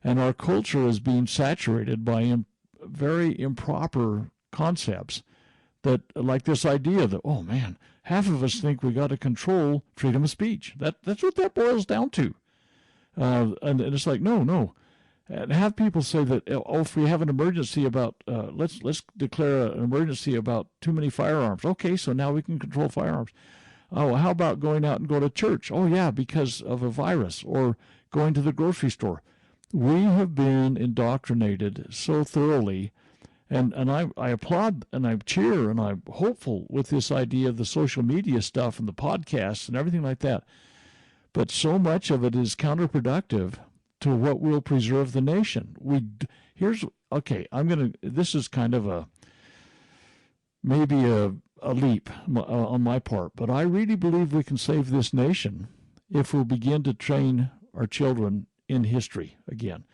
And our culture is being saturated by very improper concepts that, like this idea that, oh man, half of us think we got to control freedom of speech. That's what that boils down to. And it's like, no. And have people say that, if we have an emergency about, let's declare an emergency about too many firearms. Okay, so now we can control firearms. Oh, how about going out and go to church? Oh yeah, because of a virus. Or going to the grocery store. We have been indoctrinated so thoroughly, and I applaud and I cheer and I'm hopeful with this idea of the social media stuff and the podcasts and everything like that. But so much of it is counterproductive to what will preserve the nation. This is kind of maybe a leap on my part, but I really believe we can save this nation if we'll begin to train our children in history again.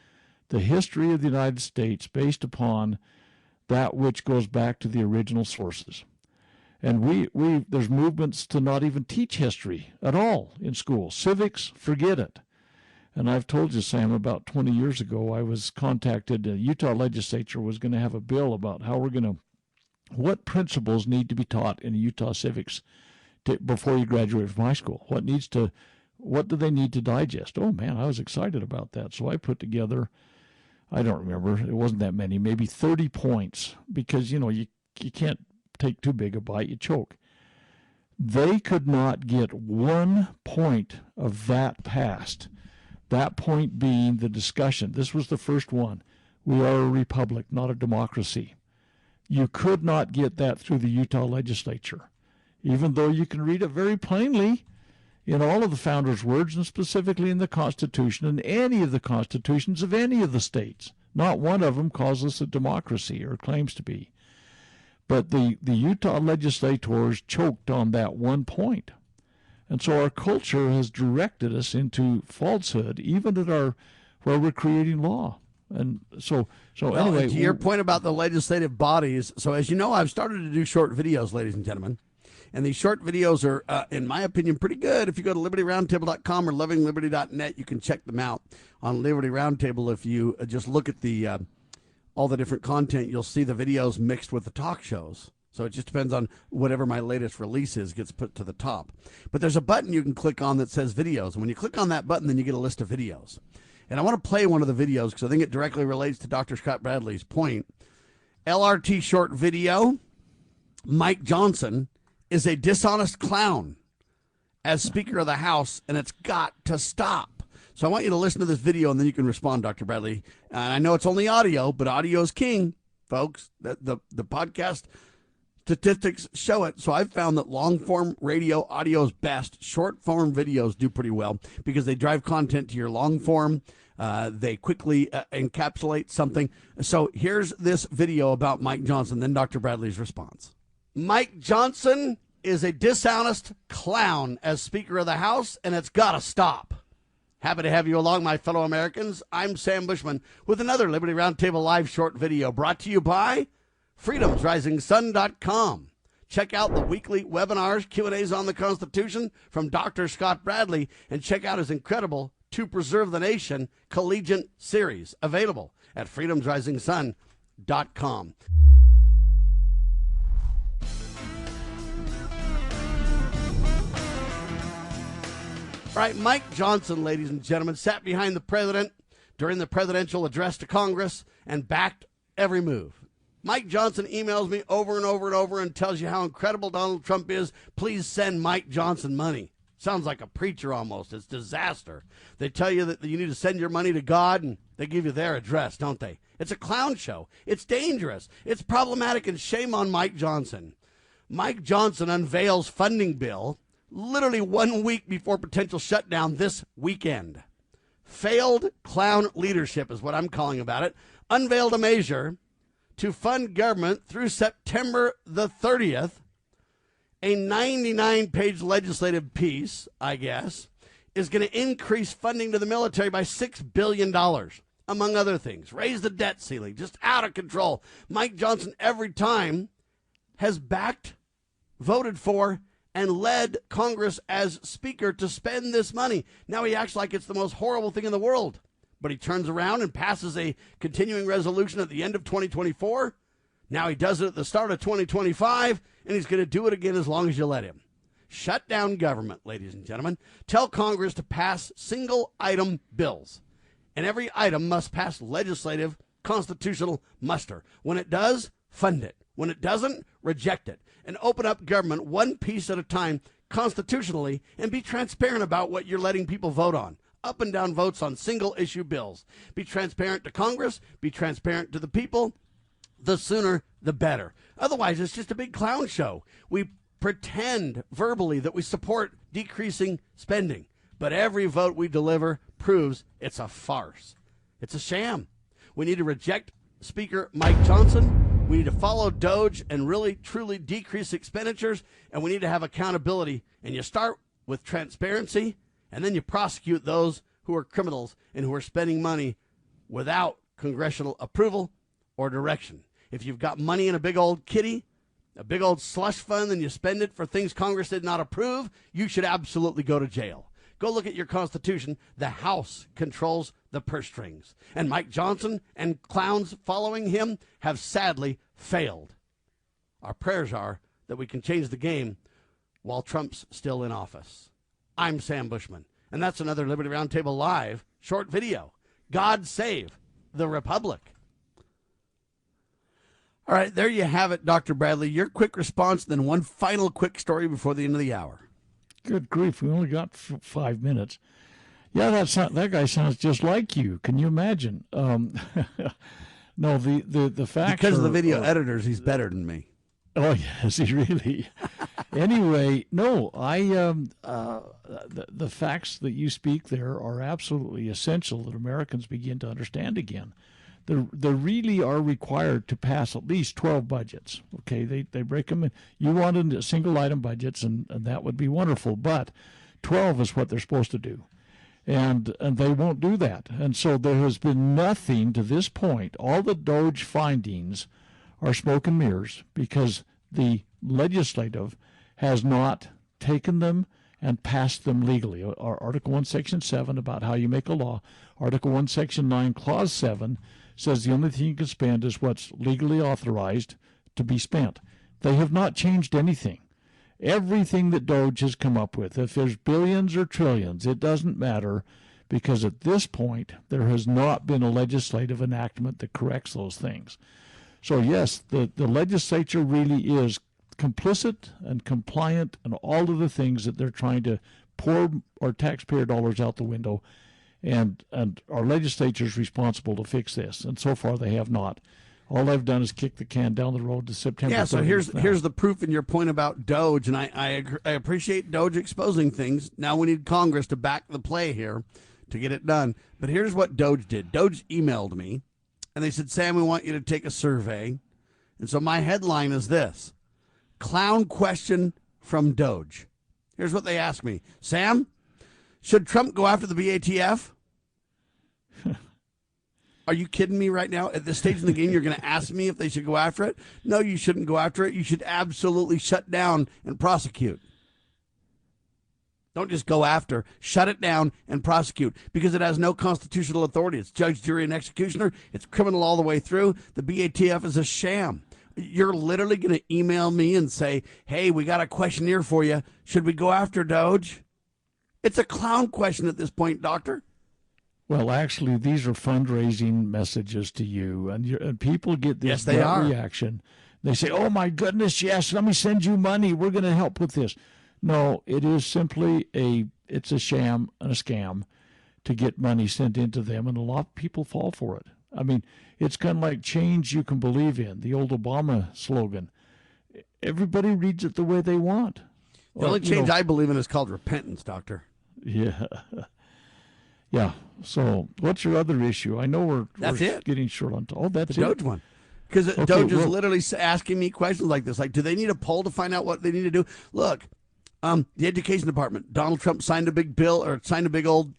The history of the United States based upon that which goes back to the original sources. And there's movements to not even teach history at all in school. Civics, forget it. And I've told you, Sam, about 20 years ago, I was contacted. The Utah legislature was going to have a bill about what principles need to be taught in Utah civics before you graduate from high school. What do they need to digest? Oh, man, I was excited about that. So I put together, I don't remember, it wasn't that many, maybe 30 points, because, you can't take too big a bite, you choke. They could not get 1 point of that passed. That point being the discussion. This was the first one. We are a republic, not a democracy. You could not get that through the Utah legislature, even though you can read it very plainly in all of the founders' words, and specifically in the Constitution and any of the constitutions of any of the states. Not one of them calls us a democracy or claims to be. But the Utah legislators choked on that 1 point. And so our culture has directed us into falsehood, even where we're creating law. And so anyway. To your point about the legislative bodies, so as you know, I've started to do short videos, ladies and gentlemen. And these short videos are, in my opinion, pretty good. If you go to libertyroundtable.com or lovingliberty.net, you can check them out. On Liberty Roundtable, if you just look at all the different content, you'll see the videos mixed with the talk shows. So it just depends on whatever my latest release is gets put to the top. But there's a button you can click on that says videos. And when you click on that button, then you get a list of videos. And I want to play one of the videos because I think it directly relates to Dr. Scott Bradley's point. LRT short video, Mike Johnson is a dishonest clown as Speaker of the House, and it's got to stop. So I want you to listen to this video, and then you can respond, Dr. Bradley. And I know it's only audio, but audio is king, folks. The podcast statistics show it. So I've found that long-form radio audio is best. Short-form videos do pretty well because they drive content to your long-form. They quickly encapsulate something. So here's this video about Mike Johnson, then Dr. Bradley's response. Mike Johnson is a dishonest clown as Speaker of the House, and it's got to stop. Happy to have you along, my fellow Americans. I'm Sam Bushman with another Liberty Roundtable Live short video brought to you by freedomsrisingsun.com. Check out the weekly webinars, Q&As on the Constitution from Dr. Scott Bradley, and check out his incredible To Preserve the Nation collegiate series, available at freedomsrisingsun.com. All right, Mike Johnson, ladies and gentlemen, sat behind the president during the presidential address to Congress and backed every move. Mike Johnson emails me over and over and over and tells you how incredible Donald Trump is. Please send Mike Johnson money. Sounds like a preacher almost. It's disaster. They tell you that you need to send your money to God, and they give you their address, don't they? It's a clown show. It's dangerous. It's problematic, and shame on Mike Johnson. Mike Johnson unveils funding bill literally 1 week before potential shutdown this weekend. Failed clown leadership is what I'm calling about it. Unveiled a measure to fund government through September the 30th. A 99-page legislative piece, I guess, is going to increase funding to the military by $6 billion, among other things. Raise the debt ceiling, just out of control. Mike Johnson every time has backed, voted for, and led Congress as Speaker to spend this money. Now he acts like it's the most horrible thing in the world. But he turns around and passes a continuing resolution at the end of 2024. Now he does it at the start of 2025, and he's going to do it again as long as you let him. Shut down government, ladies and gentlemen. Tell Congress to pass single-item bills. And every item must pass legislative constitutional muster. When it does, fund it. When it doesn't, reject it. And open up government one piece at a time constitutionally and be transparent about what you're letting people vote on. Up and down votes on single-issue bills. Be transparent to Congress. Be transparent to the people. The sooner, the better. Otherwise, it's just a big clown show. We pretend verbally that we support decreasing spending, but every vote we deliver proves it's a farce. It's a sham. We need to reject Speaker Mike Johnson. We need to follow Doge and really, truly decrease expenditures, and we need to have accountability. And you start with transparency, and then you prosecute those who are criminals and who are spending money without congressional approval or direction. If you've got money in a big old kitty, a big old slush fund, and you spend it for things Congress did not approve, you should absolutely go to jail. Go look at your Constitution. The House controls the purse strings. And Mike Johnson and clowns following him have sadly failed. Our prayers are that we can change the game while Trump's still in office. I'm Sam Bushman, and that's another Liberty Roundtable Live short video. God save the Republic. All right, there you have it, Dr. Bradley. Your quick response, then one final quick story before the end of the hour. Good grief, we only got 5 minutes. Yeah, that guy sounds just like you. Can you imagine? No, the facts because of the video editors, he's better than me. Oh, yes, he really. Anyway, no, the facts that you speak there are absolutely essential that Americans begin to understand again. They really are required to pass at least 12 budgets. Okay, they break them in. You wanted single item budgets, and that would be wonderful, but 12 is what they're supposed to do. And they won't do that. And so there has been nothing to this point. All the DOJ findings are smoke and mirrors because the legislative has not taken them and passed them legally. Article 1, Section 7 about how you make a law. Article 1, Section 9, Clause 7 says the only thing you can spend is what's legally authorized to be spent. They have not changed anything. Everything that DOJ has come up with, if there's billions or trillions, it doesn't matter because at this point there has not been a legislative enactment that corrects those things. So yes, the legislature really is complicit and compliant in all of the things that they're trying to pour our taxpayer dollars out the window, and our legislature is responsible to fix this. And so far they have not. All they've done is kick the can down the road to September 30th. Yeah, so here's the proof in your point about DOJ, and I appreciate DOJ exposing things. Now we need Congress to back the play here to get it done. But here's what DOJ did. DOJ emailed me, and they said, Sam, we want you to take a survey. And so my headline is this: Clown question from DOJ. Here's what they asked me. Sam, should Trump go after the BATF? Are you kidding me right now? At this stage in the game, you're going to ask me if they should go after it? No, you shouldn't go after it. You should absolutely shut down and prosecute. Don't just go after. Shut it down and prosecute because it has no constitutional authority. It's judge, jury, and executioner. It's criminal all the way through. The BATF is a sham. You're literally going to email me and say, hey, we got a questionnaire for you. Should we go after DOJ? It's a clown question at this point, Doctor. Well, actually, these are fundraising messages to you, and people get this reaction. They say, oh, my goodness, yes, let me send you money. We're going to help with this. No, it is simply it's a sham and a scam to get money sent into them, and a lot of people fall for it. I mean, it's kind of like change you can believe in, the old Obama slogan. Everybody reads it the way they want. The only change I believe in is called repentance, Doctor. Yeah. Yeah. So what's your other issue? I know we're getting short on time. Oh, that's the DOJ one. Because DOJ is literally asking me questions like this. Like, do they need a poll to find out what they need to do? Look, the Education Department. Donald Trump signed a big bill or signed a big old,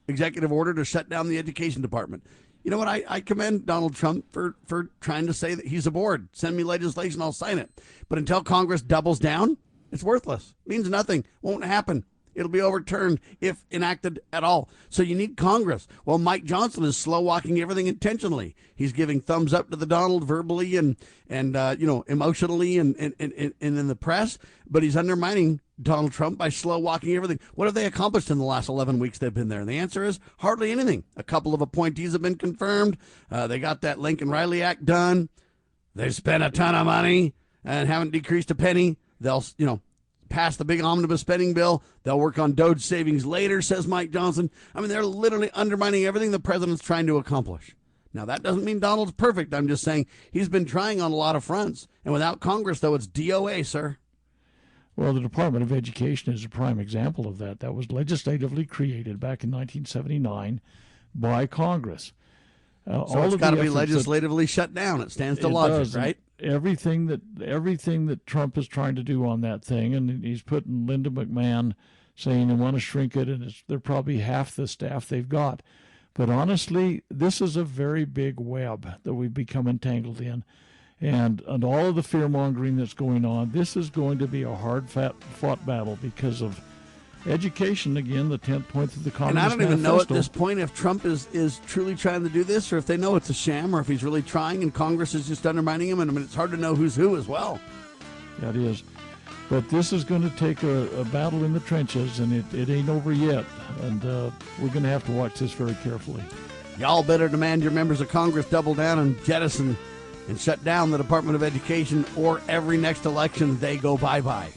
executive order to shut down the Education Department. You know what? I commend Donald Trump for trying to say that he's aboard. Send me legislation, I'll sign it. But until Congress doubles down, it's worthless. It means nothing. Won't happen. It'll be overturned if enacted at all. So you need Congress. Well, Mike Johnson is slow walking everything intentionally. He's giving thumbs up to the Donald verbally and emotionally and in the press, but he's undermining Donald Trump by slow walking everything. What have they accomplished in the last 11 weeks they've been there? And the answer is hardly anything. A couple of appointees have been confirmed. They got that Lincoln Riley Act done. They've spent a ton of money and haven't decreased a penny. They'll, pass the big omnibus spending bill. They'll work on DOJ savings later, says Mike Johnson. I mean, they're literally undermining everything the president's trying to accomplish. Now, that doesn't mean Donald's perfect. I'm just saying he's been trying on a lot of fronts. And without Congress, though, it's DOA, sir. Well, the Department of Education is a prime example of that. That was legislatively created back in 1979 by Congress. So it's got to be legislatively shut down. It stands to logic, right? Everything that Trump is trying to do on that thing, and he's putting Linda McMahon saying they want to shrink it, and they're probably half the staff they've got. But honestly, this is a very big web that we've become entangled in. and all of the fear-mongering that's going on. This is going to be a hard-fought battle because of education, again, the 10th point of the Communist And I don't even know at Manifesto. this point if Trump is truly trying to do this, or if they know it's a sham, or if he's really trying and Congress is just undermining him. And I mean, it's hard to know who's who as well. Yeah, it is. But this is going to take a battle in the trenches, and it ain't over yet. And we're going to have to watch this very carefully. Y'all better demand your members of Congress double down and jettison and shut down the Department of Education, or every next election they go bye-bye.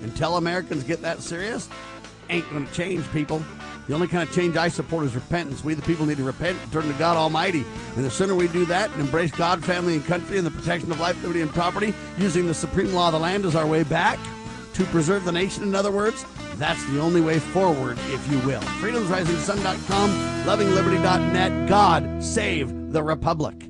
Until Americans get that serious, ain't going to change, people. The only kind of change I support is repentance. We the people need to repent and turn to God Almighty. And the sooner we do that and embrace God, family, and country and the protection of life, liberty, and property, using the supreme law of the land as our way back to preserve the nation, in other words, that's the only way forward, if you will. FreedomsRisingSun.com, LovingLiberty.net. God save the Republic.